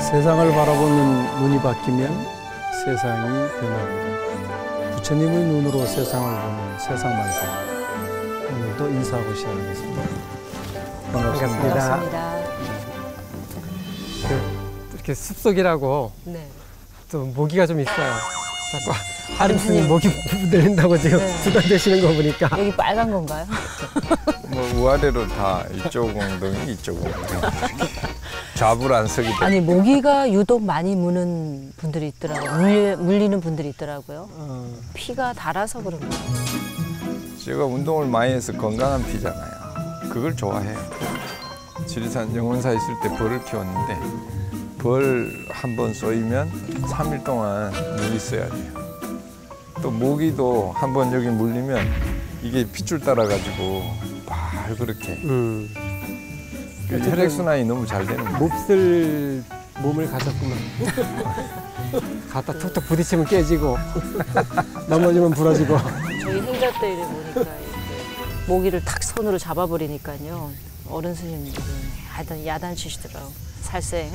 세상을 바라보는 눈이 바뀌면 세상이 변합니다. 부처님의 눈으로 세상을 보는 세상만사. 오늘도 인사하고 시작하겠습니다. 반갑습니다. 반갑습니다. 이렇게 숲속이라고 네. 또 모기가 좀 있어요. 자꾸 하림 스님 모기 들린다고 지금 부담되시는 거 보니까. 여기 빨간 건가요? 뭐 우아래로 다 이쪽 엉덩이 이쪽 엉덩이 좌불안석이 아니 모기가 유독 많이 무는 분들이 있더라고요. 물리는 분들이 있더라고요. 피가 달아서 그런 거예요. 제가 운동을 많이 해서 건강한 피잖아요. 그걸 좋아해요. 지리산 영원사 있을 때 벌을 키웠는데 벌 한 번 쏘이면 3일 동안 물이 있어야 돼요. 또 모기도 한 번 여기 물리면 이게 핏줄 따라가지고 발 그렇게 혈액순환이 너무 잘 되는 거예요. 몹쓸 몸을 가졌구만. 갖다 툭툭 부딪히면 깨지고 넘어지면 부러지고. 저희 행자 때 이래 보니까 이렇게 모기를 탁 손으로 잡아버리니까요. 어른 스님들은 하여튼 야단치시더라고. 살생.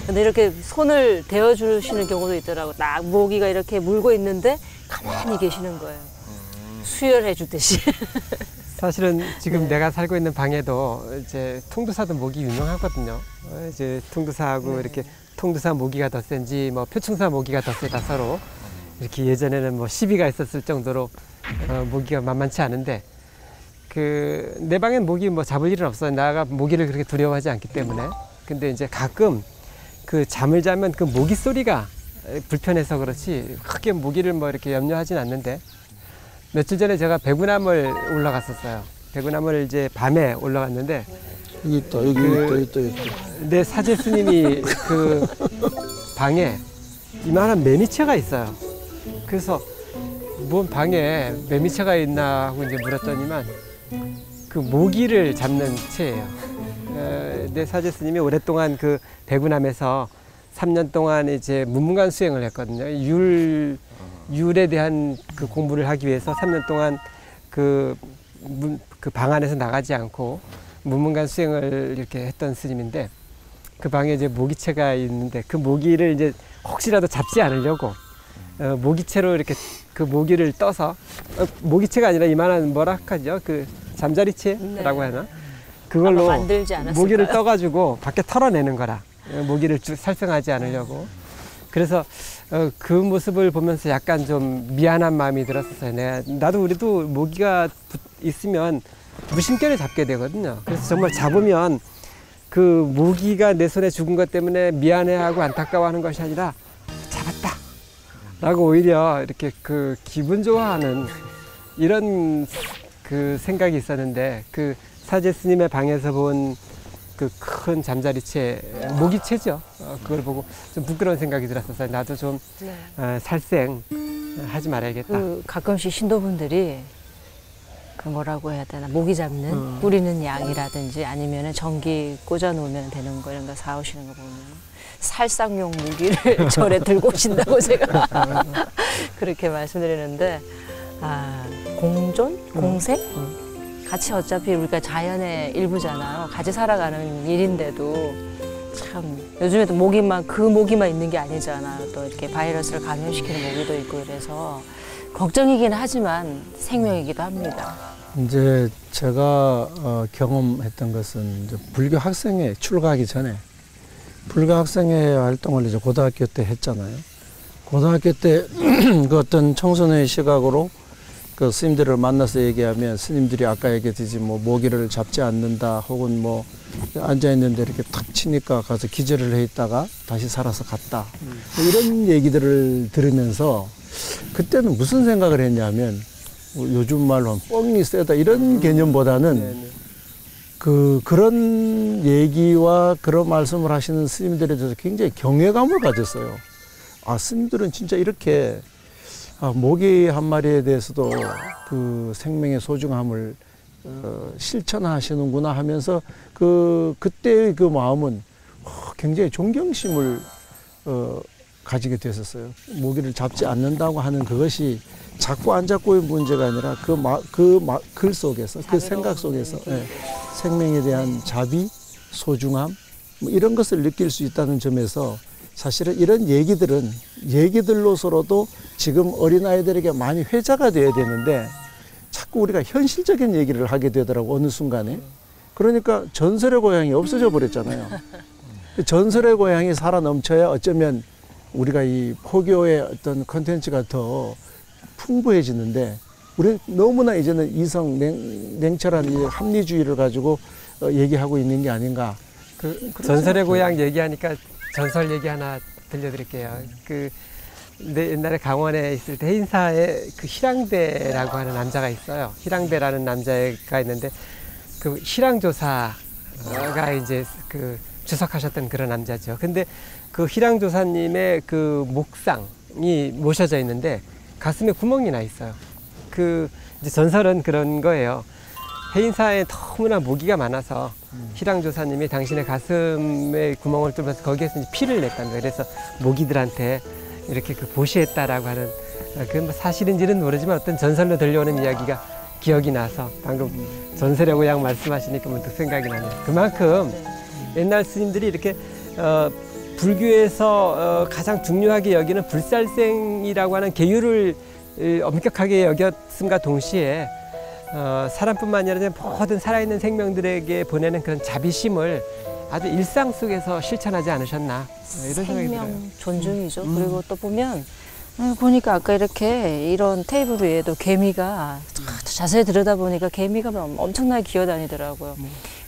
근데 이렇게 손을 대어주시는 경우도 있더라고. 딱 모기가 이렇게 물고 있는데 가만히 계시는 거예요. 수혈해 주듯이. 사실은 지금 내가 살고 있는 방에도 이제 통두사도 모기 유명하거든요. 이제 통두사하고 이렇게 통두사 모기가 더 센지 뭐 표충사 모기가 더 세다 서로 이렇게 예전에는 뭐 시비가 있었을 정도로 모기가 만만치 않은데 그 내 방엔 모기 뭐 잡을 일은 없어요. 나가 모기를 그렇게 두려워하지 않기 때문에. 근데 이제 가끔 그 잠을 자면 그 모기 소리가 불편해서 그렇지 크게 모기를 뭐 이렇게 염려하진 않는데 며칠 전에 제가 배구남을 올라갔었어요. 배구남을 이제 밤에 올라갔는데 여기 있다, 여기 있다. 내 사제 스님이 그 방에 이만한 매미채가 있어요. 그래서 뭔 방에 매미채가 있나 하고 이제 물었더니만 그 모기를 잡는 채예요. 내 사제 스님이 오랫동안 그 배구남에서 3년 동안 이제 문문관 수행을 했거든요. 율에 대한 그 공부를 하기 위해서 3년 동안 그 방 안에서 나가지 않고 문문관 수행을 이렇게 했던 스님인데 그 방에 이제 모기채가 있는데 그 모기를 이제 혹시라도 잡지 않으려고 모기채로 이렇게 그 모기를 떠서 모기채가 아니라 이만한 뭐라 하죠? 그 잠자리채라고 하나? 그걸로 만들지 않았을까요? 모기를 떠가지고 밖에 털어내는 거라. 모기를 살생하지 않으려고. 그래서 그 모습을 보면서 약간 좀 미안한 마음이 들었어요. 나도 우리도 모기가 있으면 무심결에 잡게 되거든요. 그래서 정말 잡으면 그 모기가 내 손에 죽은 것 때문에 미안해하고 안타까워하는 것이 아니라 잡았다 라고 오히려 이렇게 그 기분 좋아하는 이런 그 생각이 있었는데 그 사제 스님의 방에서 본 그 큰 잠자리채, 모기채죠. 그걸 보고 좀 부끄러운 생각이 들었어서 나도 좀 살생 하지 말아야겠다. 그 가끔씩 신도분들이 그 뭐라고 해야 되나 모기 잡는 뿌리는 양이라든지 아니면은 전기 꽂아 놓으면 되는 거 이런 거 사오시는 거 보면 살상용 무기를 절에 들고 오신다고 제가 그렇게 말씀드리는데 공존? 공생? 같이 어차피 우리가 자연의 일부잖아요. 같이 살아가는 일인데도 참 요즘에도 모기만 그 모기만 있는 게 아니잖아요. 또 이렇게 바이러스를 감염시키는 모기도 있고 이래서 걱정이긴 하지만 생명이기도 합니다. 이제 제가 경험했던 것은 이제 불교 학생회 출가하기 전에 불교 학생회 활동을 이제 고등학교 때 했잖아요. 고등학교 때 그 어떤 청소년의 시각으로 그 스님들을 만나서 얘기하면 스님들이 아까 얘기했듯이 뭐 모기를 잡지 않는다 혹은 뭐 앉아있는데 이렇게 탁 치니까 가서 기절을 해 있다가 다시 살아서 갔다. 이런 얘기들을 들으면서 그때는 무슨 생각을 했냐면 요즘 말로 하면 뻥이 세다 이런 개념보다는 그런 얘기와 그런 말씀을 하시는 스님들에 대해서 굉장히 경외감을 가졌어요. 아, 스님들은 진짜 이렇게 모기 한 마리에 대해서도 그 생명의 소중함을 실천하시는구나 하면서 그때의 그 마음은 굉장히 존경심을 가지게 됐었어요. 모기를 잡지 않는다고 하는 그것이 잡고 안 잡고의 문제가 아니라 글 속에서 그 생각 속에서 생명에 대한 자비, 소중함 뭐 이런 것을 느낄 수 있다는 점에서 사실은 이런 얘기들은 얘기들로서로도 지금 어린아이들에게 많이 회자가 돼야 되는데 자꾸 우리가 현실적인 얘기를 하게 되더라고 어느 순간에. 그러니까 전설의 고향이 없어져 버렸잖아요. 전설의 고향이 살아 넘쳐야 어쩌면 우리가 이 포교의 어떤 컨텐츠가 더 풍부해지는데 우리는 너무나 이제는 이성 냉철한 이 합리주의를 가지고 얘기하고 있는 게 아닌가. 전설의 고향 얘기하니까 전설 얘기 하나 들려드릴게요. 옛날에 강원에 있을 때 해인사에 그 희랑배라고 하는 남자가 있어요. 희랑배라는 남자가 있는데 그 희랑조사가 이제 그 주석하셨던 그런 남자죠. 근데 그 희랑조사님의 그 목상이 모셔져 있는데 가슴에 구멍이 나 있어요. 이제 전설은 그런 거예요. 해인사에 너무나 모기가 많아서 희랑조사님이 당신의 가슴에 구멍을 뚫어서 거기에서 이제 피를 냈다는 거예요. 그래서 모기들한테 이렇게 보시했다라고 하는, 그건 뭐 사실인지는 모르지만 어떤 전설로 들려오는 이야기가 기억이 나서 방금 전설의 고향 말씀하시니까 문득 생각이 나네요. 그만큼 옛날 스님들이 이렇게 불교에서 가장 중요하게 여기는 불살생이라고 하는 계율을 엄격하게 여겼음과 동시에 사람뿐만 아니라 모든 살아있는 생명들에게 보내는 그런 자비심을 아주 일상 속에서 실천하지 않으셨나 이런 생각이 들어요. 생명 존중이죠. 그리고 또 보니까 아까 이렇게 이런 테이블 위에도 개미가 자세히 들여다보니까 개미가 엄청나게 기어다니더라고요.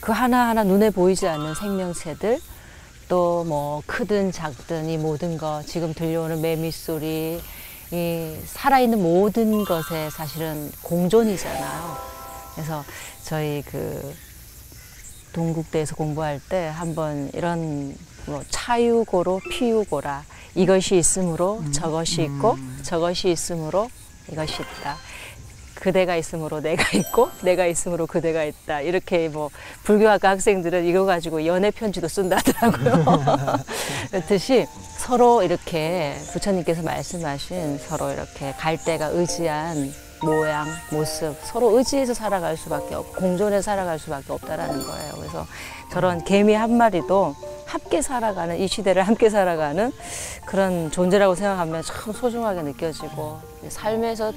그 하나하나 눈에 보이지 않는 생명체들, 또 뭐 크든 작든 이 모든 거, 지금 들려오는 매미 소리, 이 살아있는 모든 것에 사실은 공존이잖아요. 그래서 저희 동국대에서 공부할 때 한번 이런 뭐 차유고로 피유고라, 이것이 있으므로 저것이 있고 저것이 있으므로 이것이 있다. 그대가 있으므로 내가 있고 내가 있으므로 그대가 있다. 이렇게 뭐 불교학과 학생들은 이거 가지고 연애 편지도 쓴다더라고요. 그렇듯이 서로 이렇게 부처님께서 말씀하신 서로 이렇게 갈대가 의지한 모양, 모습, 서로 의지해서 살아갈 수밖에 없고 공존해 살아갈 수밖에 없다라는 거예요. 그래서 저런 개미 한 마리도 함께 살아가는, 이 시대를 함께 살아가는 그런 존재라고 생각하면 참 소중하게 느껴지고, 삶에서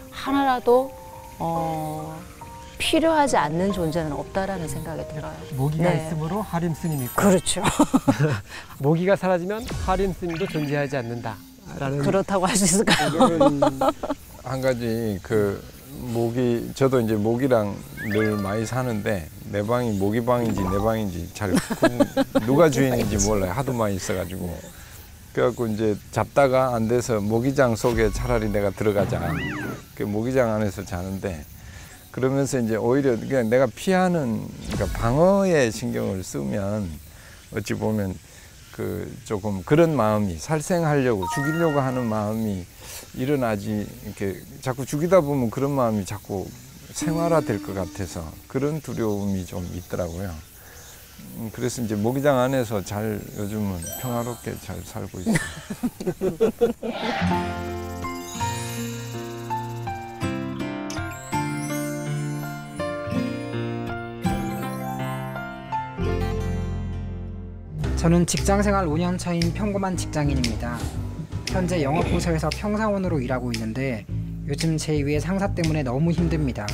하나라도 필요하지 않는 존재는 없다라는 생각이 들어요. 모기가 있으므로 하림 스님이 있고. 그렇죠. 모기가 사라지면 하림 스님도 존재하지 않는다라는. 그렇다고 할 수 있을까요? 한 가지 저도 이제 모기랑 늘 많이 사는데 내 방이 모기 방인지 내 방인지 잘 누가 주인인지 몰라요. 하도 많이 있어가지고. 그래갖고 이제 잡다가 안 돼서 모기장 속에 차라리 내가 들어가자. 그 모기장 안에서 자는데, 그러면서 이제 오히려 그냥 내가 피하는, 그러니까 방어에 신경을 쓰면 어찌 보면 조금 그런 마음이, 살생하려고 죽이려고 하는 마음이 일어나지, 이렇게 자꾸 죽이다 보면 그런 마음이 자꾸 생활화될 것 같아서 그런 두려움이 좀 있더라고요. 그래서 이제 모기장 안에서 요즘은 평화롭게 잘 살고 있어요. 저는 직장생활 5년 차인 평범한 직장인입니다. 현재 영업부서에서 평사원으로 일하고 있는데 요즘 제 위의 상사 때문에 너무 힘듭니다.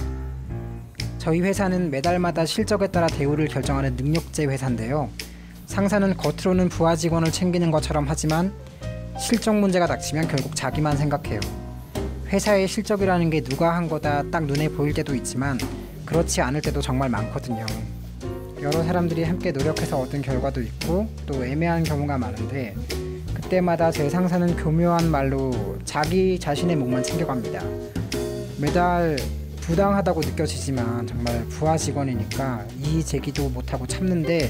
저희 회사는 매달마다 실적에 따라 대우를 결정하는 능력제 회사인데요. 상사는 겉으로는 부하 직원을 챙기는 것처럼 하지만 실적 문제가 닥치면 결국 자기만 생각해요. 회사의 실적이라는 게 누가 한 거다 딱 눈에 보일 때도 있지만 그렇지 않을 때도 정말 많거든요. 여러 사람들이 함께 노력해서 얻은 결과도 있고 또 애매한 경우가 많은데 그때마다 제 상사는 교묘한 말로 자기 자신의 목만 챙겨갑니다. 매달 부당하다고 느껴지지만 정말 부하 직원이니까 이의 제기도 못하고 참는데,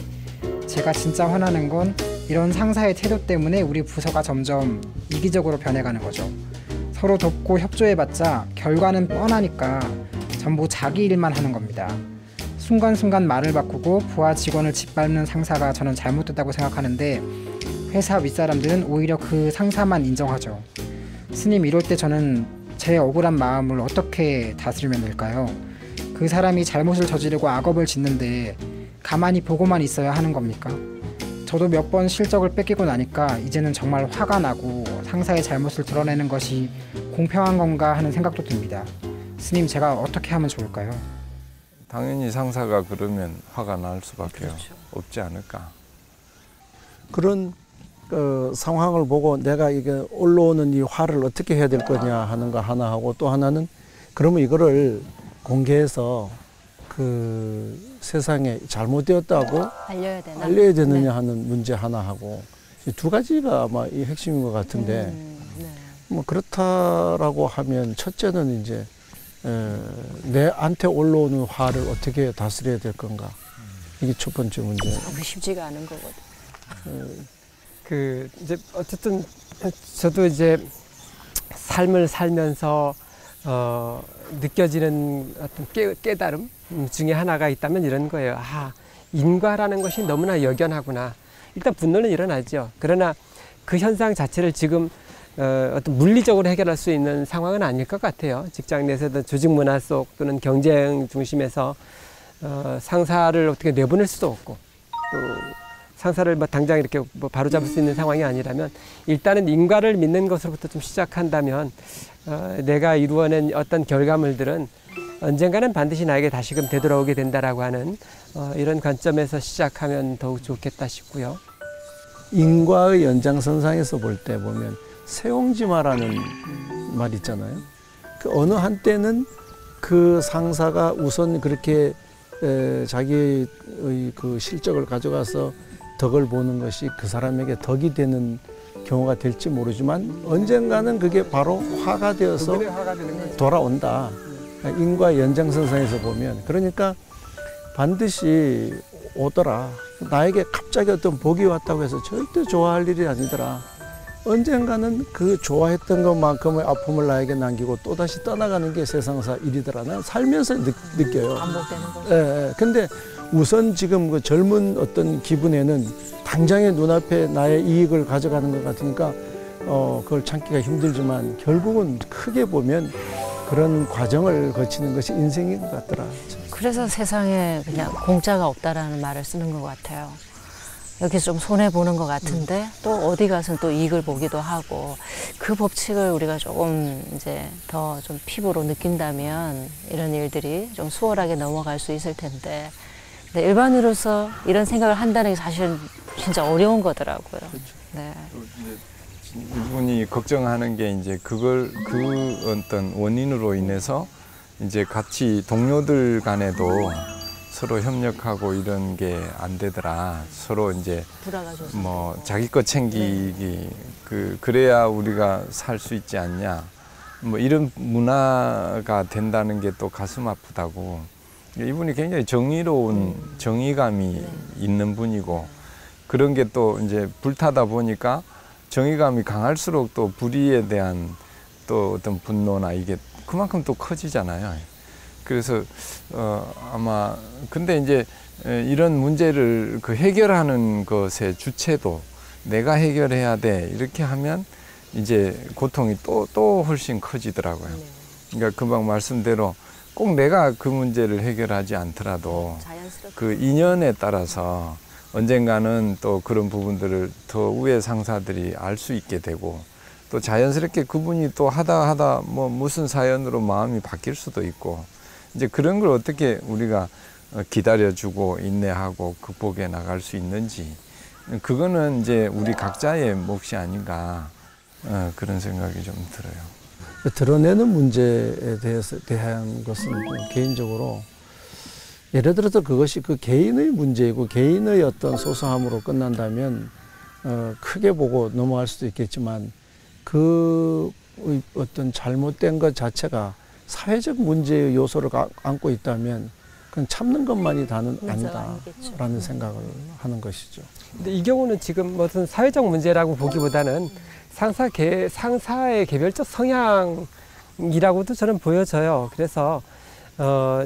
제가 진짜 화나는 건 이런 상사의 태도 때문에 우리 부서가 점점 이기적으로 변해가는 거죠. 서로 돕고 협조해봤자 결과는 뻔하니까 전부 자기 일만 하는 겁니다. 순간순간 말을 바꾸고 부하 직원을 짓밟는 상사가 저는 잘못됐다고 생각하는데 회사 윗사람들은 오히려 그 상사만 인정하죠. 스님, 이럴 때 저는 제 억울한 마음을 어떻게 다스리면 될까요? 그 사람이 잘못을 저지르고 악업을 짓는데 가만히 보고만 있어야 하는 겁니까? 저도 몇 번 실적을 뺏기고 나니까 이제는 정말 화가 나고 상사의 잘못을 드러내는 것이 공평한 건가 하는 생각도 듭니다. 스님, 제가 어떻게 하면 좋을까요? 당연히 상사가 그러면 화가 날 수밖에 그렇죠. 없지 않을까. 그런 상황을 보고 내가 이게 올라오는 이 화를 어떻게 해야 될 거냐 하는 거 하나 하고, 또 하나는 그러면 이거를 공개해서 그 세상에 잘못되었다고 알려야 되나? 알려야 되느냐 네. 하는 문제 하나 하고, 이 두 가지가 아마 이 핵심인 것 같은데, 네. 뭐 그렇다라고 하면 첫째는 이제 내한테 올라오는 화를 어떻게 다스려야 될 건가, 이게 첫 번째 문제. 참 쉽지가 않은 거거든. 그 이제 어쨌든 저도 이제 삶을 살면서 느껴지는 어떤 깨달음 중에 하나가 있다면 이런 거예요. 아, 인과라는 것이 너무나 역연하구나. 일단 분노는 일어나죠. 그러나 그 현상 자체를 지금 어떤 물리적으로 해결할 수 있는 상황은 아닐 것 같아요. 직장 내에서도 조직 문화 속 또는 경쟁 중심에서 상사를 어떻게 내보낼 수도 없고, 또 상사를 뭐 당장 이렇게 뭐 바로잡을 수 있는 상황이 아니라면 일단은 인과를 믿는 것으로부터 좀 시작한다면 내가 이루어낸 어떤 결과물들은 언젠가는 반드시 나에게 다시금 되돌아오게 된다라고 하는 이런 관점에서 시작하면 더욱 좋겠다 싶고요. 인과의 연장선상에서 볼 때 보면 세옹지마라는 말 있잖아요. 그 어느 한때는 그 상사가 우선 그렇게 자기의 그 실적을 가져가서 덕을 보는 것이 그 사람에게 덕이 되는 경우가 될지 모르지만 언젠가는 그게 바로 화가 되어서 돌아온다. 인과 연장선상에서 보면, 그러니까 반드시 오더라. 나에게 갑자기 어떤 복이 왔다고 해서 절대 좋아할 일이 아니더라. 언젠가는 그 좋아했던 것만큼의 아픔을 나에게 남기고 또다시 떠나가는 게 세상사 일이더라. 난 살면서 느껴요. 반복되는 거죠. 예, 예. 근데 우선 지금 그 젊은 어떤 기분에는 당장의 눈앞에 나의 이익을 가져가는 것 같으니까 그걸 참기가 힘들지만, 결국은 크게 보면 그런 과정을 거치는 것이 인생인 것 같더라. 그래서 세상에 그냥 공짜가 없다라는 말을 쓰는 것 같아요. 여기서 좀 손해보는 것 같은데 또 어디 가서는 또 이익을 보기도 하고, 그 법칙을 우리가 조금 이제 더 좀 피부로 느낀다면 이런 일들이 좀 수월하게 넘어갈 수 있을 텐데, 근데 일반으로서 이런 생각을 한다는 게 사실 진짜 어려운 거더라고요. 네. 이분이 걱정하는 게 이제 그 어떤 원인으로 인해서 이제 같이 동료들 간에도 서로 협력하고 이런 게 안 되더라. 서로 이제 불화가져서 뭐 자기 거 챙기기, 그래야 우리가 살 수 있지 않냐. 뭐 이런 문화가 된다는 게 또 가슴 아프다고. 이분이 굉장히 정의로운 정의감이 있는 분이고, 그런 게 또 이제 불타다 보니까 정의감이 강할수록 또 불의에 대한 또 어떤 분노나 이게 그만큼 또 커지잖아요. 그래서 아마 근데 이제 이런 문제를 그 해결하는 것의 주체도 내가 해결해야 돼, 이렇게 하면 이제 고통이 또 훨씬 커지더라고요. 그러니까 금방 말씀대로 꼭 내가 그 문제를 해결하지 않더라도 자연스럽게 그 인연에 따라서 언젠가는 또 그런 부분들을 더 위에 상사들이 알 수 있게 되고, 또 자연스럽게 그분이 또 하다 뭐 무슨 사연으로 마음이 바뀔 수도 있고, 이제 그런 걸 어떻게 우리가 기다려주고 인내하고 극복해 나갈 수 있는지, 그거는 이제 우리 각자의 몫이 아닌가, 그런 생각이 좀 들어요. 드러내는 문제에 대한 것은 좀 개인적으로, 예를 들어서 그것이 그 개인의 문제이고 개인의 어떤 소소함으로 끝난다면 크게 보고 넘어갈 수도 있겠지만, 그 어떤 잘못된 것 자체가 사회적 문제의 요소를 안고 있다면 그건 참는 것만이 다는 아니다라는 생각을 하는 것이죠. 근데 이 경우는 지금 무슨 사회적 문제라고 보기보다는 상사의 개별적 성향이라고도 저는 보여져요. 그래서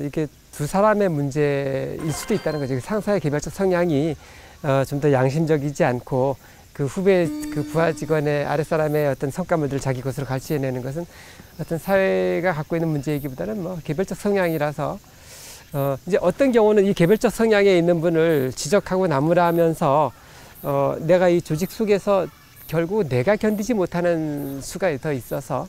이게 두 사람의 문제일 수도 있다는 거죠. 상사의 개별적 성향이 좀 더 양심적이지 않고 그 후배 그 부하 직원의 아랫사람의 어떤 성과물들을 자기 것으로 갈취해내는 것은 어떤 사회가 갖고 있는 문제이기보다는 뭐 개별적 성향이라서 이제 어떤 경우는 이 개별적 성향에 있는 분을 지적하고 나무라면서 내가 이 조직 속에서 결국 내가 견디지 못하는 수가 더 있어서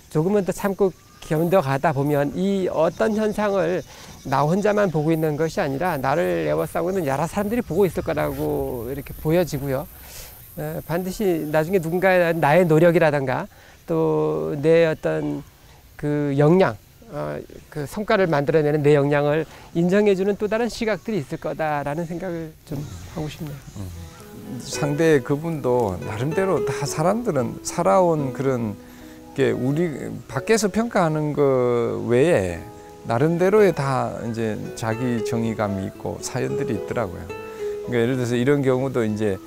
조금은 더 참고 견뎌가다 보면 이 어떤 현상을 나 혼자만 보고 있는 것이 아니라 나를 에워싸고 있는 여러 사람들이 보고 있을 거라고 이렇게 보여지고요. 반드시 나중에 누군가 나의 노력이라든가 또 내 어떤 그 역량, 그 성과를 만들어내는 내 역량을 인정해주는 또 다른 시각들이 있을 거다라는 생각을 좀 하고 싶네요. 상대 그분도 나름대로 다 사람들은 살아온 그런 게 우리 밖에서 평가하는 거 외에 나름대로의 다 이제 자기 정의감이 있고 사연들이 있더라고요. 그러니까 예를 들어서 이런 경우도 이제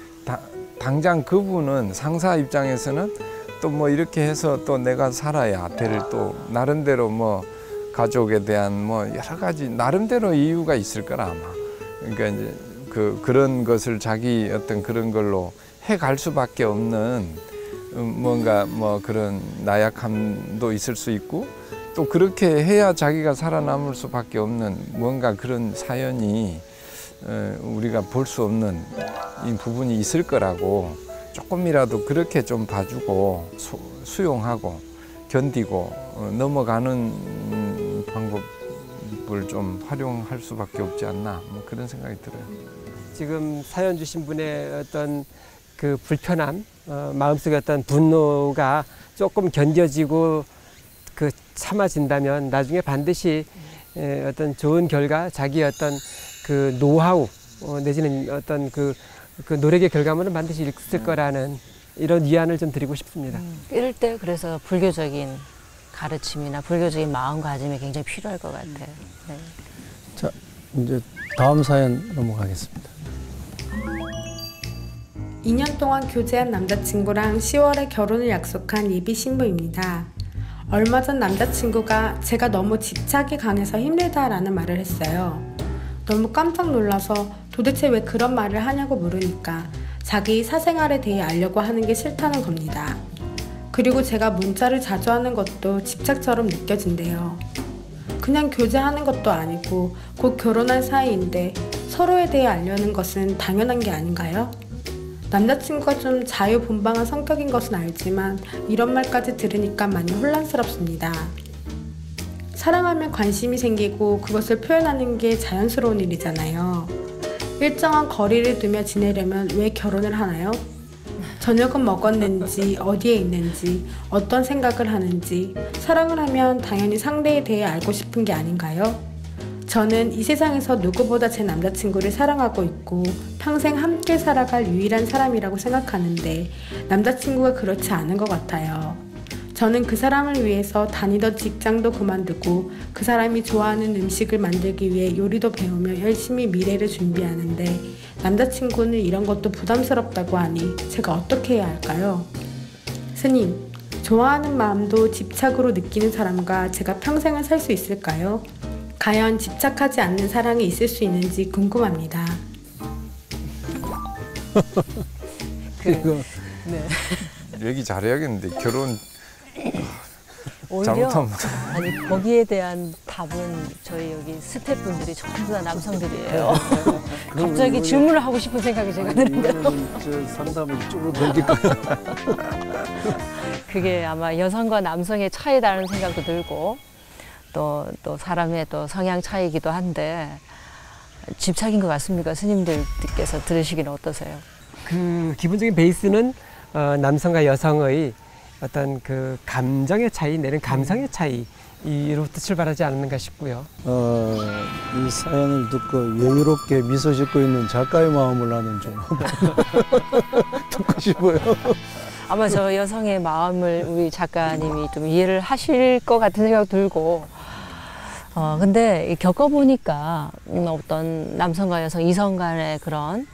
당장 그분은 상사 입장에서는 또 뭐 이렇게 해서 또 내가 살아야 돼를 또 나름대로 뭐 가족에 대한 뭐 여러 가지 나름대로 이유가 있을 거라 아마. 그러니까 이제 그런 것을 자기 어떤 그런 걸로 해갈 수밖에 없는 뭔가 뭐 그런 나약함도 있을 수 있고 또 그렇게 해야 자기가 살아남을 수밖에 없는 뭔가 그런 사연이 우리가 볼 수 없는 이 부분이 있을 거라고 조금이라도 그렇게 좀 봐주고 수용하고 견디고 넘어가는 방법을 좀 활용할 수밖에 없지 않나 뭐 그런 생각이 들어요. 지금 사연 주신 분의 어떤 그 불편함, 마음속의 어떤 분노가 조금 견뎌지고 그 참아진다면 나중에 반드시 어떤 좋은 결과, 자기 어떤 그 노하우 내지는 어떤 그 노력의 결과물은 반드시 있을 거라는 이런 위안을 좀 드리고 싶습니다. 이럴 때 그래서 불교적인 가르침이나 불교적인 마음가짐이 굉장히 필요할 것 같아요. 네. 자, 이제 다음 사연 넘어가겠습니다. 2년 동안 교제한 남자친구랑 10월에 결혼을 약속한 예비 신부입니다. 얼마 전 남자친구가 제가 너무 집착이 강해서 힘들다라는 말을 했어요. 너무 깜짝 놀라서 도대체 왜 그런 말을 하냐고 물으니까 자기 사생활에 대해 알려고 하는 게 싫다는 겁니다. 그리고 제가 문자를 자주 하는 것도 집착처럼 느껴진대요. 그냥 교제하는 것도 아니고 곧 결혼할 사이인데 서로에 대해 알려는 것은 당연한 게 아닌가요? 남자친구가 좀 자유분방한 성격인 것은 알지만 이런 말까지 들으니까 많이 혼란스럽습니다. 사랑하면 관심이 생기고 그것을 표현하는 게 자연스러운 일이잖아요. 일정한 거리를 두며 지내려면 왜 결혼을 하나요? 저녁은 먹었는지, 어디에 있는지, 어떤 생각을 하는지, 사랑을 하면 당연히 상대에 대해 알고 싶은 게 아닌가요? 저는 이 세상에서 누구보다 제 남자친구를 사랑하고 있고 평생 함께 살아갈 유일한 사람이라고 생각하는데 남자친구가 그렇지 않은 것 같아요. 저는 그 사람을 위해서 다니던 직장도 그만두고 그 사람이 좋아하는 음식을 만들기 위해 요리도 배우며 열심히 미래를 준비하는데 남자친구는 이런 것도 부담스럽다고 하니 제가 어떻게 해야 할까요? 스님, 좋아하는 마음도 집착으로 느끼는 사람과 제가 평생을 살 수 있을까요? 과연 집착하지 않는 사랑이 있을 수 있는지 궁금합니다. 이거 네. 얘기 잘해야겠는데 결혼 오히려 잘못하면 아니 거기에 대한 답은 저희 여기 스태프분들이 전부 다 남성들이에요. 갑자기 질문을 하고 싶은 생각이 제가 드는데요. 저 상담을 이쪽으로 던질 거야. 그게 아마 여성과 남성의 차이다라는 생각도 들고 또 사람의 또 성향 차이이기도 한데 집착인 것 같습니까? 스님들께서 들으시기는 어떠세요? 그 기본적인 베이스는 남성과 여성의 어떤 그 감정의 차이 내는 감성의 차이로부터 출발하지 않는가 싶고요. 이 사연을 듣고 여유롭게 미소 짓고 있는 작가의 마음을 나는 좀 듣고 싶어요. 아마 저 여성의 마음을 우리 작가님이 좀 이해를 하실 것 같은 생각 들고 근데 겪어보니까 어떤 남성과 여성, 이성 간의 그런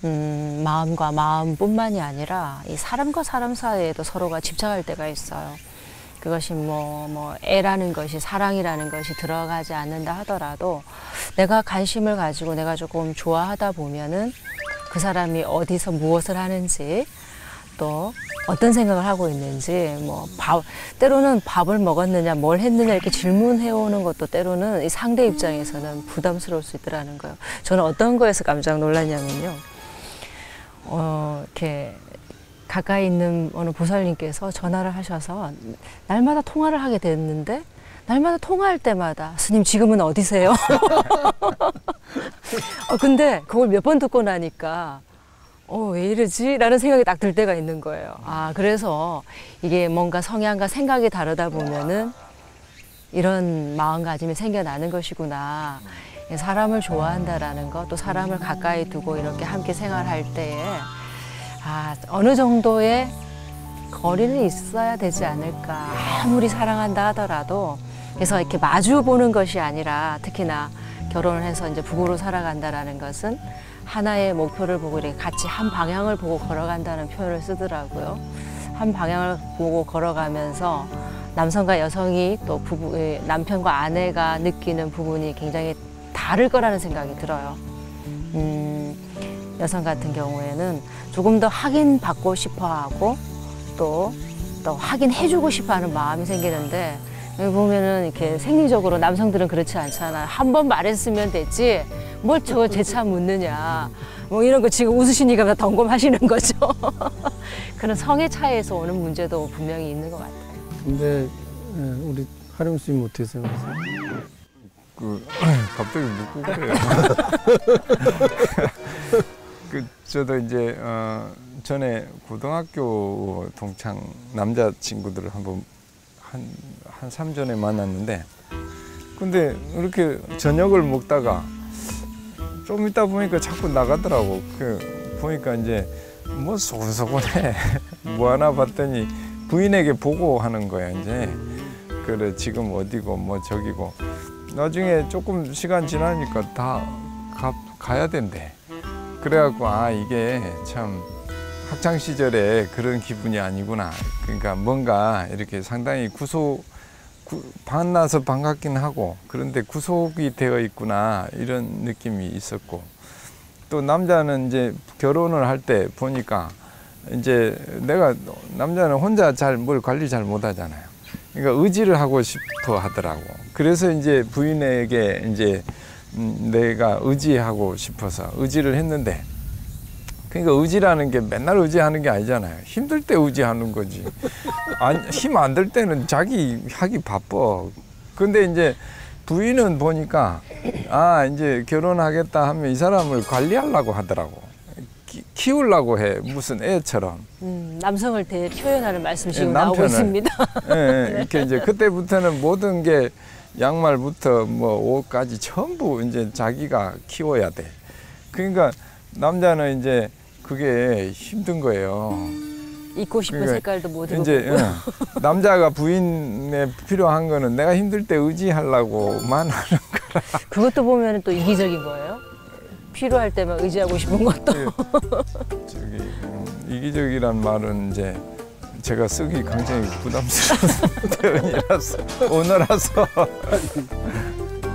마음과 마음뿐만이 아니라 이 사람과 사람 사이에도 서로가 집착할 때가 있어요. 그것이 뭐 애라는 것이, 사랑이라는 것이 들어가지 않는다 하더라도 내가 관심을 가지고 내가 조금 좋아하다 보면은 그 사람이 어디서 무엇을 하는지 또 어떤 생각을 하고 있는지 때로는 밥을 먹었느냐 뭘 했느냐 이렇게 질문해 오는 것도 때로는 이 상대 입장에서는 부담스러울 수 있더라는 거예요. 저는 어떤 거에서 깜짝 놀랐냐면요. 이렇게 가까이 있는 어느 보살님께서 전화를 하셔서 날마다 통화를 하게 됐는데 날마다 통화할 때마다 스님 지금은 어디세요? 근데 그걸 몇 번 듣고 나니까 왜 이러지? 라는 생각이 딱 들 때가 있는 거예요. 그래서 이게 뭔가 성향과 생각이 다르다 보면은 이런 마음가짐이 생겨나는 것이구나. 사람을 좋아한다라는 것, 또 사람을 가까이 두고 이렇게 함께 생활할 때에 어느 정도의 거리는 있어야 되지 않을까. 아무리 사랑한다 하더라도. 그래서 이렇게 마주 보는 것이 아니라 특히나 결혼을 해서 이제 부부로 살아간다라는 것은 하나의 목표를 보고 이렇게 같이 한 방향을 보고 걸어간다는 표현을 쓰더라고요. 한 방향을 보고 걸어가면서 남성과 여성이 또 남편과 아내가 느끼는 부분이 굉장히 다를 거라는 생각이 들어요. 여성 같은 경우에는 조금 더 확인받고 싶어 하고 또 확인해주고 싶어 하는 마음이 생기는데 여기 보면은 이렇게 생리적으로 남성들은 그렇지 않잖아요. 한 번 말했으면 됐지 뭘 저거 재차 묻느냐 뭐 이런 거 지금 웃으시니까 다 덤검하시는 거죠. 그런 성의 차이에서 오는 문제도 분명히 있는 것 같아요. 근데 우리 하림 스님 어떻게 생각하세요? 갑자기 묻고 그래요. 저도 이제 전에 고등학교 동창 남자 친구들을 한번 한 3전에 만났는데 근데 이렇게 저녁을 먹다가 좀 있다 보니까 자꾸 나가더라고. 보니까 이제 뭐 소곤소곤해. 뭐 하나 봤더니 부인에게 보고하는 거야 이제. 그래 지금 어디고 뭐 저기고. 나중에 조금 시간 지나니까 다 가야 된대. 그래갖고 이게 참 학창 시절에 그런 기분이 아니구나. 그러니까 뭔가 이렇게 상당히 만나서 반갑긴 하고 그런데 구속이 되어 있구나 이런 느낌이 있었고 또 남자는 이제 결혼을 할 때 보니까 이제 남자는 혼자 뭘 관리 잘 못하잖아요. 그러니까 의지를 하고 싶어 하더라고. 그래서 이제 부인에게 이제 내가 의지하고 싶어서 의지를 했는데 그러니까 의지라는 게 맨날 의지하는 게 아니잖아요. 힘들 때 의지하는 거지. 힘 안 들 때는 자기 하기 바빠. 근데 이제 부인은 보니까 이제 결혼하겠다 하면 이 사람을 관리하려고 하더라고. 키우려고 해. 무슨 애처럼. 남성을 표현하는 말씀 지금 나오고 있습니다. 이렇게 이제 그때부터는 모든 게 양말부터 뭐 옷까지 전부 이제 자기가 키워야 돼. 그러니까 남자는 이제 그게 힘든 거예요. 입고 싶은 그러니까 색깔도 못 입고. 이제 남자가 부인에 필요한 거는 내가 힘들 때 의지하려고만 하는 거라. 그것도 보면 또 이기적인 거예요? 필요할 때만 의지하고 싶은 것도. 이기적이란 말은 이제 제가 쓰기 굉장히 부담스러운 표현이라서 오늘라서.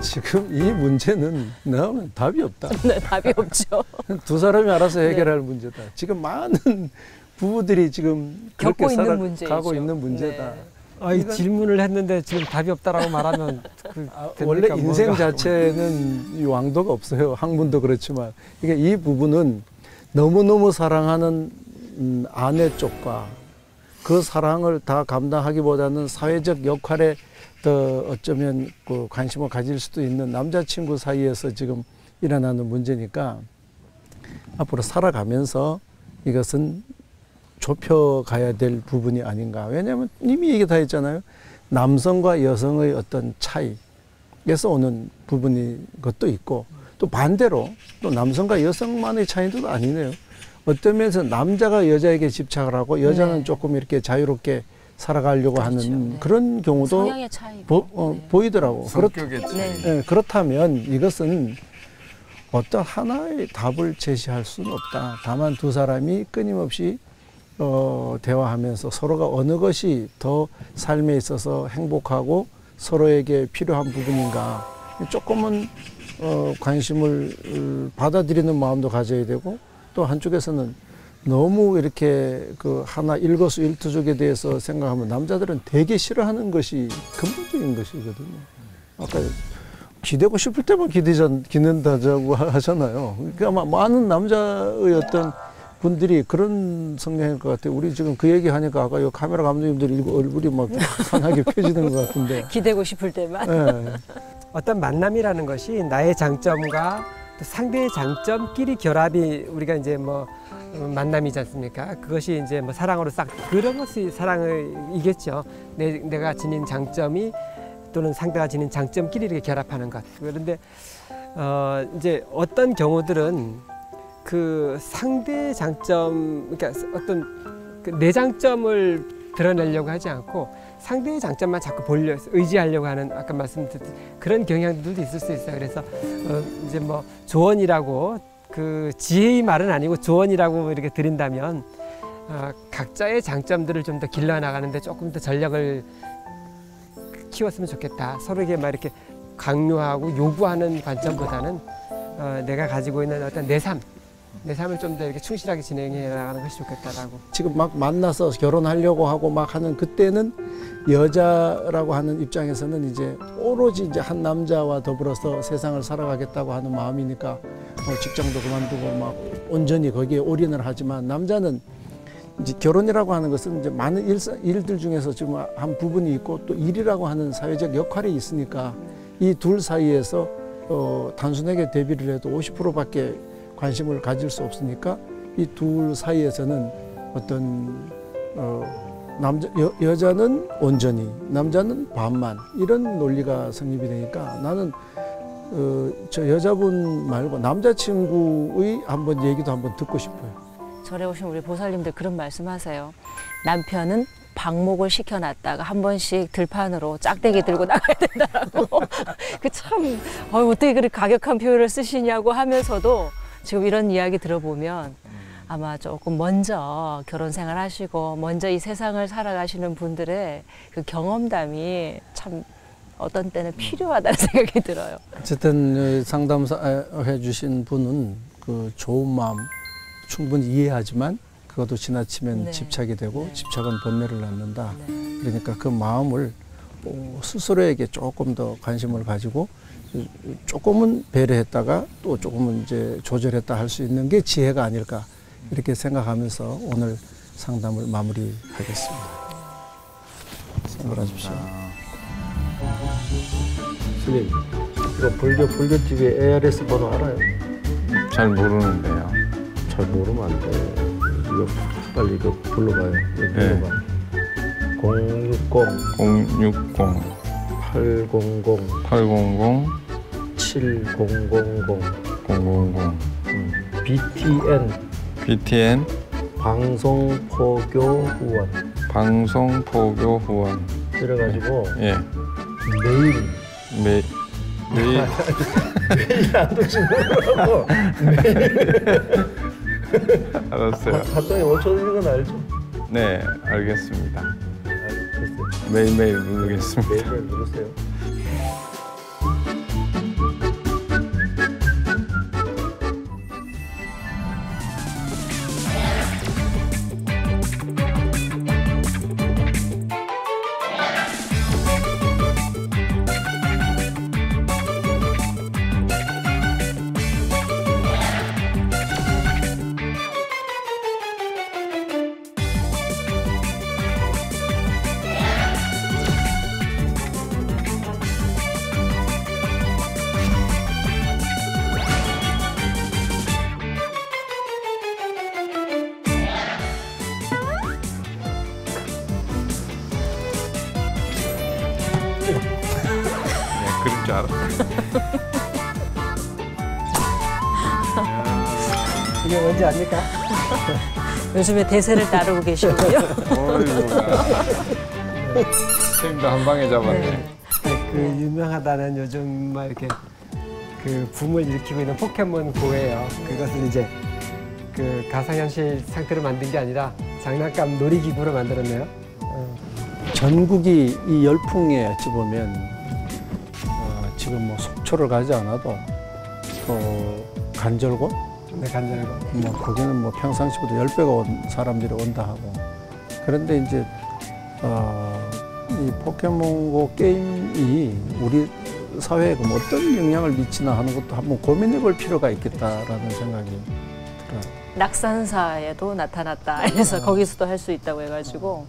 지금 이 문제는 나오면 답이 없다. 네, 답이 없죠. 두 사람이 알아서 해결할 문제다. 지금 많은 부부들이 지금 그렇게 가고 있는 문제다. 이 질문을 했는데 지금 답이 없다라고 말하면 원래 인생 자체는 이 왕도가 없어요. 학문도 그렇지만 이 부분은 너무너무 사랑하는 아내 쪽과 그 사랑을 다 감당하기보다는 사회적 역할에 더 어쩌면 관심을 가질 수도 있는 남자친구 사이에서 지금 일어나는 문제니까 앞으로 살아가면서 이것은 좁혀가야 될 부분이 아닌가. 왜냐하면 이미 얘기 다 했잖아요. 남성과 여성의 어떤 차이에서 오는 부분인 것도 있고 또 반대로 또 남성과 여성만의 차이도 아니네요. 어떤 면에서 남자가 여자에게 집착을 하고 여자는 조금 이렇게 자유롭게 살아가려고 하는 그런 경우도 성향의 차이 보이더라고. 성격의 차이. 그렇다면 이것은 어떤 하나의 답을 제시할 수는 없다. 다만 두 사람이 끊임없이 대화하면서 서로가 어느 것이 더 삶에 있어서 행복하고 서로에게 필요한 부분인가 조금은 관심을 받아들이는 마음도 가져야 되고 또 한쪽에서는 너무 이렇게 하나 일거수일투족에 대해서 생각하면 남자들은 되게 싫어하는 것이 근본적인 것이거든요. 아까 기대고 싶을 때만 기댄다고 하잖아요. 그러니까 아마 많은 남자의 어떤 분들이 그런 성향일 것 같아요. 우리 지금 그 얘기 하니까 아까 요 카메라 감독님들이 얼굴이 막 환하게 펴지는 것 같은데. 기대고 싶을 때만. 네. 어떤 만남이라는 것이 나의 장점과 또 상대의 장점끼리 결합이 우리가 이제 뭐 만남이지 않습니까? 그것이 이제 뭐 사랑으로 싹 그런 것이 사랑이겠죠. 내가 지닌 장점이 또는 상대가 지닌 장점끼리 이렇게 결합하는 것. 그런데 이제 어떤 경우들은 그 상대의 장점, 그러니까 어떤 그 내 장점을 드러내려고 하지 않고 상대의 장점만 자꾸 의지하려고 하는 아까 말씀드렸듯이 그런 경향들도 있을 수 있어요. 그래서 이제 뭐 조언이라고 그 지혜의 말은 아니고 조언이라고 이렇게 드린다면 각자의 장점들을 좀 더 길러 나가는데 조금 더 전략을 키웠으면 좋겠다. 서로에게 막 이렇게 강요하고 요구하는 관점보다는 내가 가지고 있는 어떤 내 삶을 좀 더 이렇게 충실하게 진행해 나가는 것이 좋겠다라고. 지금 막 만나서 결혼하려고 하고 막 하는 그때는 여자라고 하는 입장에서는 이제 오로지 이제 한 남자와 더불어서 세상을 살아가겠다고 하는 마음이니까 직장도 그만두고 막 온전히 거기에 올인을 하지만 남자는 이제 결혼이라고 하는 것은 이제 많은 일들 중에서 지금 한 부분이 있고 또 일이라고 하는 사회적 역할이 있으니까 이 둘 사이에서 단순하게 대비를 해도 50%밖에 관심을 가질 수 없으니까 이 둘 사이에서는 어떤 여자는 온전히 남자는 반만 이런 논리가 성립이 되니까 나는 저 여자분 말고 남자친구의 얘기도 한번 듣고 싶어요. 절에 오신 우리 보살님들 그런 말씀하세요. 남편은 방목을 시켜놨다가 한 번씩 들판으로 짝대기 들고 나가야 된다라고. 그 참 어떻게 그렇게 가격한 표현을 쓰시냐고 하면서도 지금 이런 이야기 들어보면 아마 조금 먼저 결혼 생활 하시고 먼저 이 세상을 살아가시는 분들의 그 경험담이 참 어떤 때는 필요하다는 생각이 들어요. 어쨌든 상담해 주신 분은 그 좋은 마음 충분히 이해하지만 그것도 지나치면 네. 집착이 되고 네. 집착은 번뇌를 낳는다. 네. 그러니까 그 마음을 스스로에게 조금 더 관심을 가지고 조금은 배려했다가 또 조금은 이제 조절했다 할 수 있는 게 지혜가 아닐까 이렇게 생각하면서 오늘 상담을 마무리하겠습니다. 선물하십시오. 스님, 이거 불교집의 ARS 번호 알아요? 잘 모르는데요. 잘 모르면 안 돼. 이거 빨리 이거 불러봐요. 이거 네. 불러봐. 060 800 7000 BTN 방송포교 후원 방송포교 후원 이래가지고 예 매일 안 되시는 거라고 알았어요. 갑자기 5천 원인 건 알죠? 네, 알겠습니다. 됐어요. 매일매일 누르겠습니다. 매일 누르세요. 그럴 줄 알았어요. 이게 뭔지 압니까? 요즘에 대세를 따르고 계시고요. 선생님도 한 방에 잡았네. 그 유명하다는 요즘 막 이렇게 그 붐을 일으키고 있는 포켓몬고예요. 그것은 이제 그 가상현실 상태로 만든 게 아니라 장난감 놀이기구로 만들었네요. 전국이 이 열풍에 어찌 보면 지금 뭐 속초를 가지 않아도 간절곶 네, 간절고. 뭐 거기는 뭐 평상시보다 10배가 온 사람들이 온다 하고 그런데 이제 이 포켓몬고 게임이 우리 사회에 그럼 어떤 영향을 미치나 하는 것도 한번 고민해 볼 필요가 있겠다라는 생각이 들어요. 낙산사에도 나타났다. 그래서 거기서도 할 수 있다고 해가지고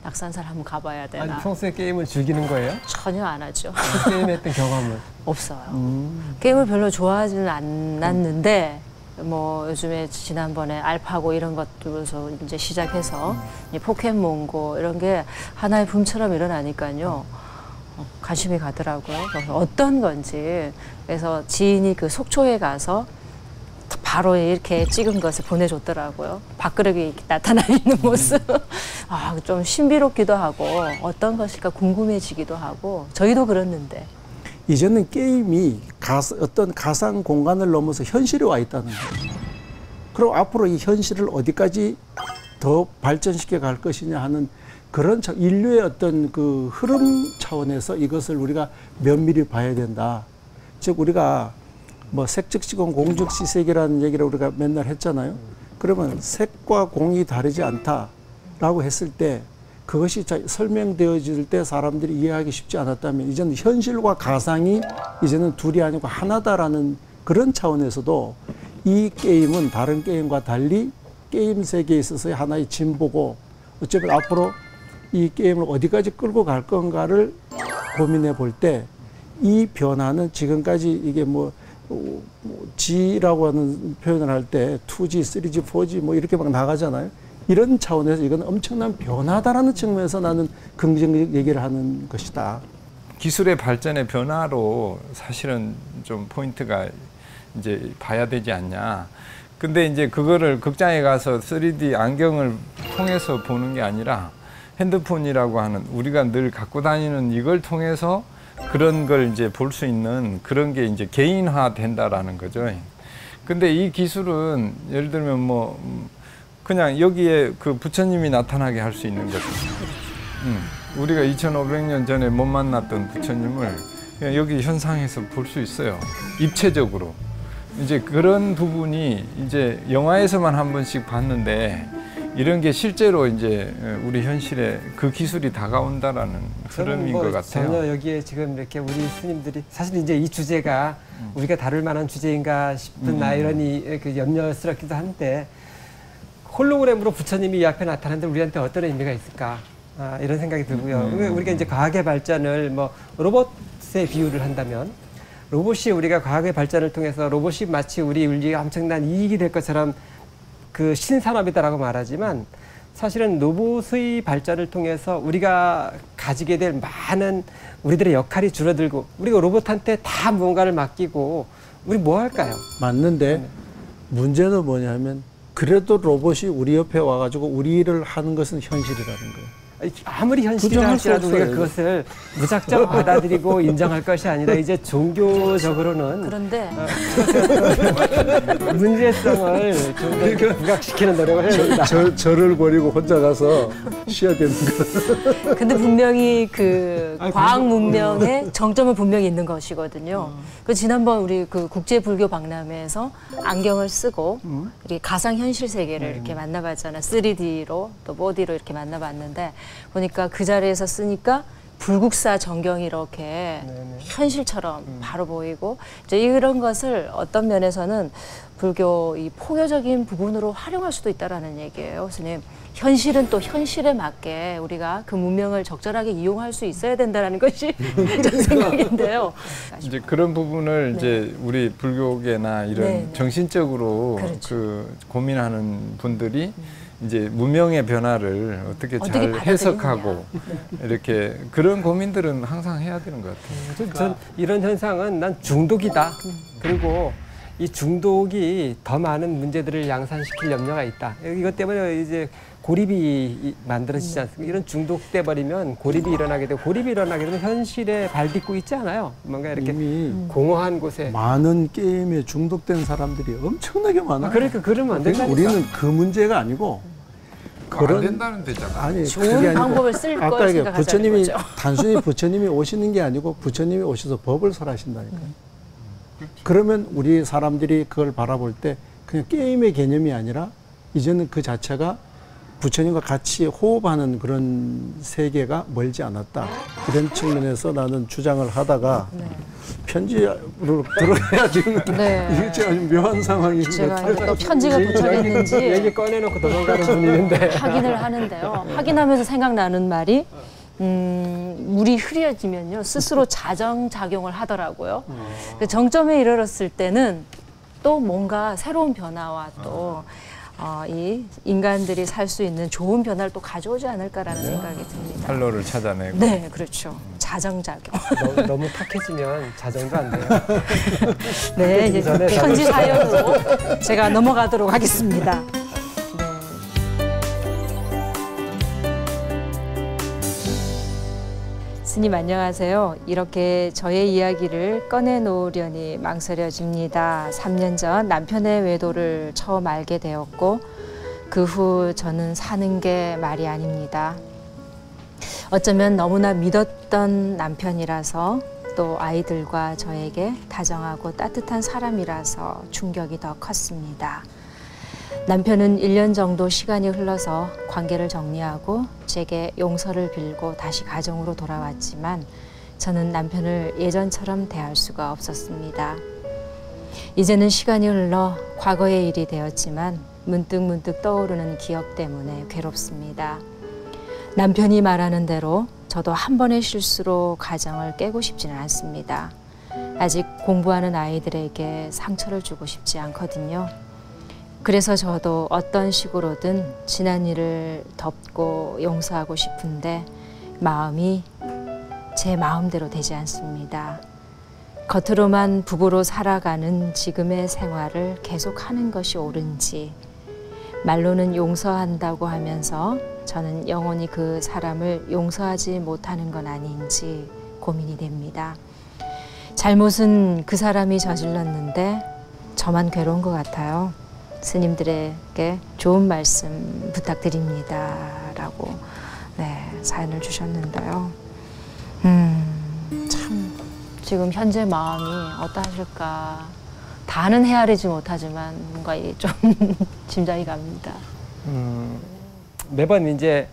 낙산사를 한번 가봐야 되나. 아니, 평소에 게임을 즐기는 거예요? 전혀 안 하죠. 게임했던 경험은? 없어요. 게임을 별로 좋아하지는 않았는데 뭐 요즘에 지난번에 알파고 이런 것들에서 이제 시작해서 이 포켓몬고 이런 게 하나의 붐처럼 일어나니까요. 관심이 가더라고요. 그래서 어떤 건지. 그래서 지인이 그 속초에 가서 바로 이렇게 찍은 것을 보내줬더라고요. 밥그릇이 나타나 있는 모습. 아, 좀 신비롭기도 하고 어떤 것일까 궁금해지기도 하고 저희도 그랬는데. 이제는 게임이 어떤 가상 공간을 넘어서 현실에 와 있다는 거예요. 그리고 앞으로 이 현실을 어디까지 더 발전시켜 갈 것이냐 하는 그런 인류의 어떤 그 흐름 차원에서 이것을 우리가 면밀히 봐야 된다. 즉 우리가 뭐 색즉시공 공즉시 세계라는 얘기를 우리가 맨날 했잖아요. 그러면 색과 공이 다르지 않다라고 했을 때 그것이 설명되어질 때 사람들이 이해하기 쉽지 않았다면 이제는 현실과 가상이 이제는 둘이 아니고 하나다라는 그런 차원에서도 이 게임은 다른 게임과 달리 게임 세계에 있어서의 하나의 진보고 어쩌면 앞으로 이 게임을 어디까지 끌고 갈 건가를 고민해 볼 때 이 변화는 지금까지 이게 뭐 G라고 하는 표현을 할 때 2G, 3G, 4G 뭐 이렇게 막 나가잖아요. 이런 차원에서 이건 엄청난 변화다라는 측면에서 나는 긍정적 얘기를 하는 것이다. 기술의 발전의 변화로 사실은 좀 포인트가 이제 봐야 되지 않냐. 근데 이제 그거를 극장에 가서 3D 안경을 통해서 보는 게 아니라 핸드폰이라고 하는 우리가 늘 갖고 다니는 이걸 통해서 그런 걸 이제 볼 수 있는 그런 게 이제 개인화 된다라는 거죠. 근데 이 기술은 예를 들면 뭐 그냥 여기에 그 부처님이 나타나게 할 수 있는 거죠. 우리가 2500년 전에 못 만났던 부처님을 그냥 여기 현상에서 볼 수 있어요. 입체적으로. 이제 그런 부분이 이제 영화에서만 한 번씩 봤는데 이런 게 실제로 이제 우리 현실에 그 기술이 다가온다라는 흐름인 것 같아요. 전혀 여기에 지금 이렇게 우리 스님들이 사실 이제 이 주제가 우리가 다룰 만한 주제인가 싶은 나이러니 그 염려스럽기도 한데 홀로그램으로 부처님이 이 앞에 나타나는데 우리한테 어떤 의미가 있을까? 이런 생각이 들고요. 우리가 이제 과학의 발전을 뭐 로봇에 비유를 한다면 로봇이 우리가 과학의 발전을 통해서 로봇이 마치 우리 인류에 엄청난 이익이 될 것처럼 그 신산업이다라고 말하지만 사실은 로봇의 발전을 통해서 우리가 가지게 될 많은 우리들의 역할이 줄어들고 우리가 로봇한테 다 무언가를 맡기고 우리 뭐 할까요? 맞는데 문제는 뭐냐면 그래도 로봇이 우리 옆에 와가지고 우리 일을 하는 것은 현실이라는 거예요. 아무리 현실이라 할지라도 우리가 그것을 무작정 받아들이고 인정할 것이 아니라 이제 종교적으로는 그런데 문제성을 좀 더 부각시키는 노력을 해야 된다. 절을 버리고 혼자 가서 쉬어야 되는 거. 근데 분명히 그 과학 문명의 정점은 분명히 있는 것이거든요. 그 지난번 우리 그 국제 불교 박람회에서 안경을 쓰고 이렇게 가상 현실 세계를 이렇게 만나봤잖아요. 3D로 또 4D로 이렇게 만나봤는데 보니까 그 자리에서 쓰니까 불국사 전경이 이렇게 현실처럼 바로 보이고 이제 이런 것을 어떤 면에서는 불교 이 포교적인 부분으로 활용할 수도 있다라는 얘기예요, 스님. 현실은 또 현실에 맞게 우리가 그 문명을 적절하게 이용할 수 있어야 된다는 것이 제 생각인데요. 이제 그런 부분을 이제 우리 불교계나 이런 정신적으로 그렇죠. 그 고민하는 분들이 이제 문명의 변화를 어떻게 잘 받아들이느냐. 해석하고 이렇게 그런 고민들은 항상 해야 되는 것 같아요. 전 이런 현상은 난 중독이다. 그리고 이 중독이 더 많은 문제들을 양산시킬 염려가 있다. 이것 때문에 이제 고립이 만들어지지 않습니까? 이런 중독돼 버리면 고립이 일어나게 되고 고립이 일어나게 되면 현실에 발 딛고 있지 않아요. 뭔가 이렇게 공허한 곳에 많은 게임에 중독된 사람들이 엄청나게 많아요. 그러니까 그러면 안 된다니까. 우리는 그 문제가 아니고 안 된다는 데잖아. 아니 그게 좋은 아니고 방법을 쓸 아까 걸 이게 생각하자는 부처님이 거죠. 단순히 부처님이 오시는 게 아니고 부처님이 오셔서 법을 설하신다니까요. 그러면 우리 사람들이 그걸 바라볼 때 그냥 게임의 개념이 아니라 이제는 그 자체가 부처님과 같이 호흡하는 그런 세계가 멀지 않았다. 이런 측면에서 나는 주장을 하다가 네. 편지로 들어가야 되는 네. 이게 좀 묘한 상황인 것 제가 같아요. 이제 또 편지가 도착했는지 얘기 꺼내놓고 도망가는 분이 있는데 확인을 하는데요. 확인하면서 생각나는 말이 물이 흐려지면요 스스로 자정작용을 하더라고요. 그 정점에 이르렀을 때는 또 뭔가 새로운 변화와 또 이 인간들이 살 수 있는 좋은 변화를 또 가져오지 않을까라는 생각이 듭니다. 활로를 찾아내고. 네, 그렇죠. 자정작용. 너무 탁해지면 자정도 안 돼요. 네, 이제 전에 편지 사연으로 제가 넘어가도록 하겠습니다. 네. 스님 안녕하세요. 이렇게 저의 이야기를 꺼내놓으려니 망설여집니다. 3년 전 남편의 외도를 처음 알게 되었고 그 후 저는 사는 게 말이 아닙니다. 어쩌면 너무나 믿었던 남편이라서 또 아이들과 저에게 다정하고 따뜻한 사람이라서 충격이 더 컸습니다. 남편은 1년 정도 시간이 흘러서 관계를 정리하고 제게 용서를 빌고 다시 가정으로 돌아왔지만 저는 남편을 예전처럼 대할 수가 없었습니다. 이제는 시간이 흘러 과거의 일이 되었지만 문득문득 떠오르는 기억 때문에 괴롭습니다. 남편이 말하는 대로 저도 한 번의 실수로 가정을 깨고 싶지는 않습니다. 아직 공부하는 아이들에게 상처를 주고 싶지 않거든요. 그래서 저도 어떤 식으로든 지난 일을 덮고 용서하고 싶은데 마음이 제 마음대로 되지 않습니다. 겉으로만 부부로 살아가는 지금의 생활을 계속하는 것이 옳은지, 말로는 용서한다고 하면서 저는 영원히 그 사람을 용서하지 못하는 건 아닌지 고민이 됩니다. 잘못은 그 사람이 저질렀는데 저만 괴로운 것 같아요. 스님들에게 좋은 말씀 부탁드립니다. 라고 사연을 주셨는데요. 참 지금 현재 마음이 어떠하실까. 다는 헤아리지 못하지만 뭔가 좀 짐작이 갑니다. 매번 이제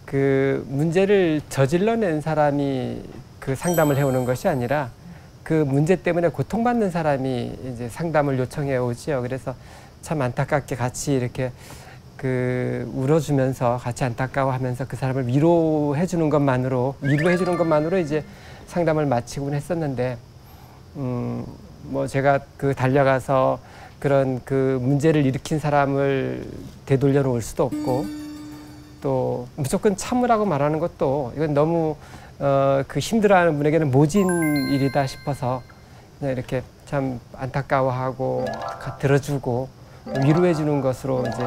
그 문제를 저질러낸 사람이 그 상담을 해오는 것이 아니라 그 문제 때문에 고통받는 사람이 이제 상담을 요청해 오지요. 그래서 참 안타깝게 같이 이렇게 그 울어주면서 같이 안타까워하면서 그 사람을 위로해 주는 것만으로 이제 상담을 마치곤 했었는데 뭐 제가 그 달려가서 그런 그 문제를 일으킨 사람을 되돌려 놓을 수도 없고 또 무조건 참으라고 말하는 것도 이건 너무 그 힘들어하는 분에게는 모진 일이다 싶어서 그냥 이렇게 참 안타까워하고 들어주고 위로해 주는 것으로 이제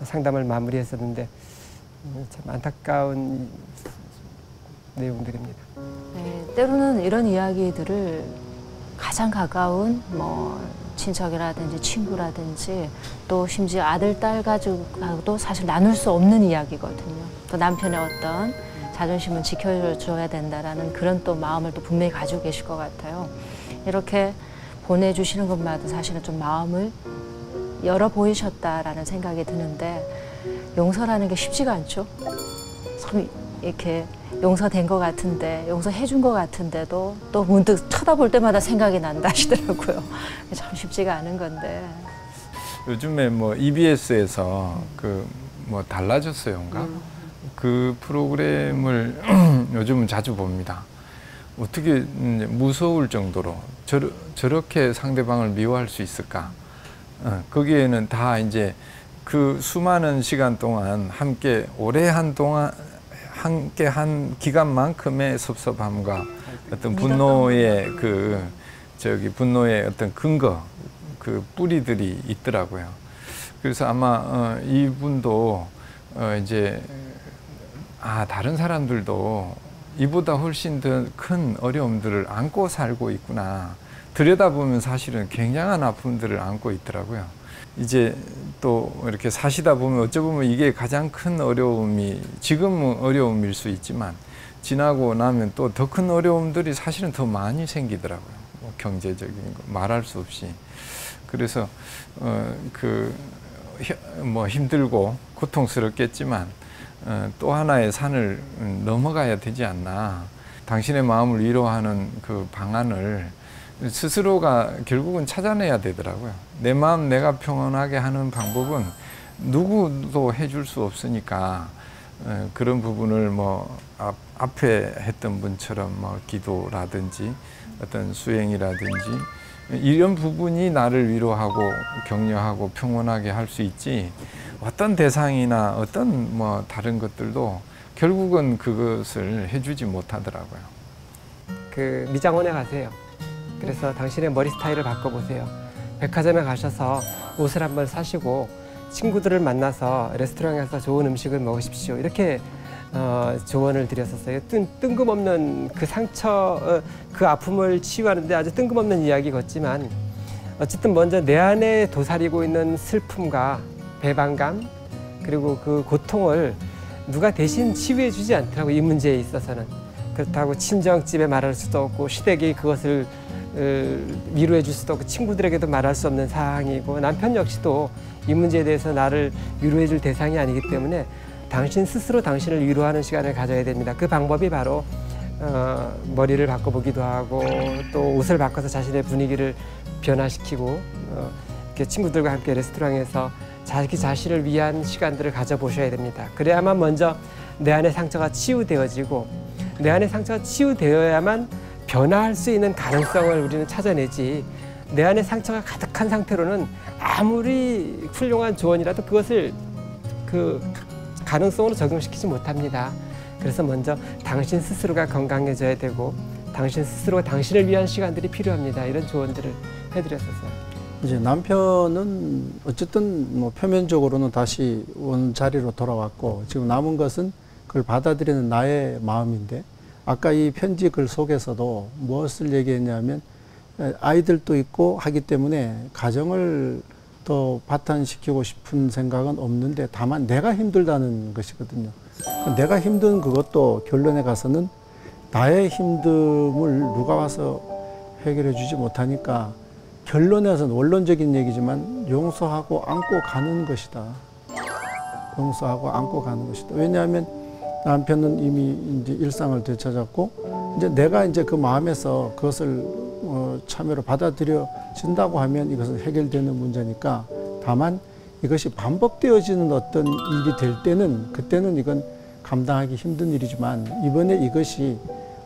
상담을 마무리했었는데 참 안타까운 내용들입니다. 네, 때로는 이런 이야기들을 가장 가까운 뭐 친척이라든지 친구라든지 또 심지어 아들, 딸 가족하고도 사실 나눌 수 없는 이야기거든요. 또 남편의 어떤 자존심은 지켜줘야 된다라는 그런 또 마음을 또 분명히 가지고 계실 것 같아요. 이렇게 보내주시는 것마다 사실은 좀 마음을 열어 보이셨다라는 생각이 드는데 용서라는 게 쉽지가 않죠. 참 이렇게 용서된 것 같은데 용서해준 것 같은데도 또 문득 쳐다볼 때마다 생각이 난다 하시더라고요. 참 쉽지가 않은 건데. 요즘에 뭐 EBS에서 그 뭐 달라졌어요인가? 그 프로그램을 요즘은 자주 봅니다. 어떻게 무서울 정도로 저렇게 상대방을 미워할 수 있을까? 거기에는 다 이제 그 수많은 시간 동안 함께 오래 함께 한 기간만큼의 섭섭함과 어떤 분노의 분노의 어떤 근거, 그 뿌리들이 있더라고요. 그래서 아마 이분도 이제 다른 사람들도 이보다 훨씬 더 큰 어려움들을 안고 살고 있구나. 들여다보면 사실은 굉장한 아픔들을 안고 있더라고요. 이제 또 이렇게 사시다 보면 어찌 보면 이게 가장 큰 어려움이 지금은 어려움일 수 있지만 지나고 나면 또 더 큰 어려움들이 사실은 더 많이 생기더라고요. 뭐 경제적인 거 말할 수 없이. 그래서 뭐 힘들고 고통스럽겠지만 또 하나의 산을 넘어가야 되지 않나. 당신의 마음을 위로하는 그 방안을 스스로가 결국은 찾아내야 되더라고요. 내 마음 내가 평온하게 하는 방법은 누구도 해줄 수 없으니까 그런 부분을 뭐 앞에 했던 분처럼 뭐 기도라든지 어떤 수행이라든지 이런 부분이 나를 위로하고 격려하고 평온하게 할 수 있지, 어떤 대상이나 어떤 뭐 다른 것들도 결국은 그것을 해주지 못하더라고요. 그 미장원에 가세요. 그래서 당신의 머리 스타일을 바꿔보세요. 백화점에 가셔서 옷을 한번 사시고 친구들을 만나서 레스토랑에서 좋은 음식을 먹으십시오. 이렇게 조언을 드렸었어요. 뜬금없는 그 상처, 그 아픔을 치유하는데 아주 뜬금없는 이야기 같지만 어쨌든 먼저 내 안에 도사리고 있는 슬픔과 배반감 그리고 그 고통을 누가 대신 치유해 주지 않더라고, 이 문제에 있어서는. 그렇다고 친정집에 말할 수도 없고 시댁이 그것을 위로해 줄 수도 없고 친구들에게도 말할 수 없는 사항이고 남편 역시도 이 문제에 대해서 나를 위로해 줄 대상이 아니기 때문에 당신 스스로 당신을 위로하는 시간을 가져야 됩니다. 그 방법이 바로 머리를 바꿔보기도 하고 또 옷을 바꿔서 자신의 분위기를 변화시키고 이렇게 친구들과 함께 레스토랑에서 자기 자신을 위한 시간들을 가져보셔야 됩니다. 그래야만 먼저 내 안의 상처가 치유되어지고 내 안의 상처가 치유되어야만 변화할 수 있는 가능성을 우리는 찾아내지, 내 안에 상처가 가득한 상태로는 아무리 훌륭한 조언이라도 그것을 그 가능성으로 적용시키지 못합니다. 그래서 먼저 당신 스스로가 건강해져야 되고 당신 스스로가 당신을 위한 시간들이 필요합니다. 이런 조언들을 해드렸었어요. 이제 남편은 어쨌든 뭐 표면적으로는 다시 원자리로 돌아왔고 지금 남은 것은 그걸 받아들이는 나의 마음인데, 아까 이 편지 글 속에서도 무엇을 얘기했냐면 아이들도 있고 하기 때문에 가정을 더 바탕시키고 싶은 생각은 없는데 다만 내가 힘들다는 것이거든요. 내가 힘든 그것도 결론에 가서는 나의 힘듦을 누가 와서 해결해 주지 못하니까 결론에서는 원론적인 얘기지만 용서하고 안고 가는 것이다. 용서하고 안고 가는 것이다. 왜냐하면 남편은 이미 이제 일상을 되찾았고 이제 내가 이제 그 마음에서 그것을 참여로 받아들여진다고 하면 이것은 해결되는 문제니까, 다만 이것이 반복되어지는 어떤 일이 될 때는 그때는 이건 감당하기 힘든 일이지만 이번에 이것이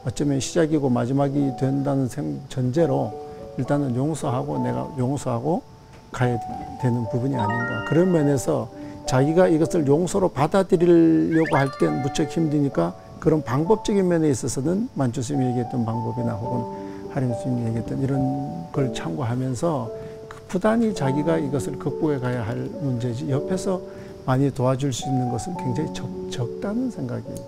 어쩌면 시작이고 마지막이 된다는 전제로 일단은 용서하고 내가 용서하고 가야 되는 부분이 아닌가. 그런 면에서 자기가 이것을 용서로 받아들이려고 할 땐 무척 힘드니까 그런 방법적인 면에 있어서는 만주 스님이 얘기했던 방법이나 혹은 하림 스님이 얘기했던 이런 걸 참고하면서 부단히 자기가 이것을 극복해 가야 할 문제지 옆에서 많이 도와줄 수 있는 것은 굉장히 적다는 생각입니다.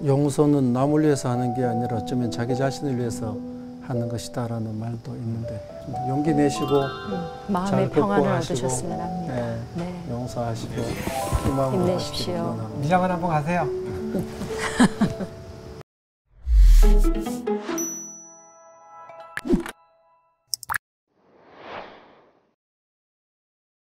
용서는 남을 위해서 하는 게 아니라 어쩌면 자기 자신을 위해서 하는 것이다라는 말도 있는데 용기 내시고 마음의 평안을 얻으셨으면 합니다. 네, 네. 용서하시고 희망을 힘내십시오. 미장원 한번 가세요.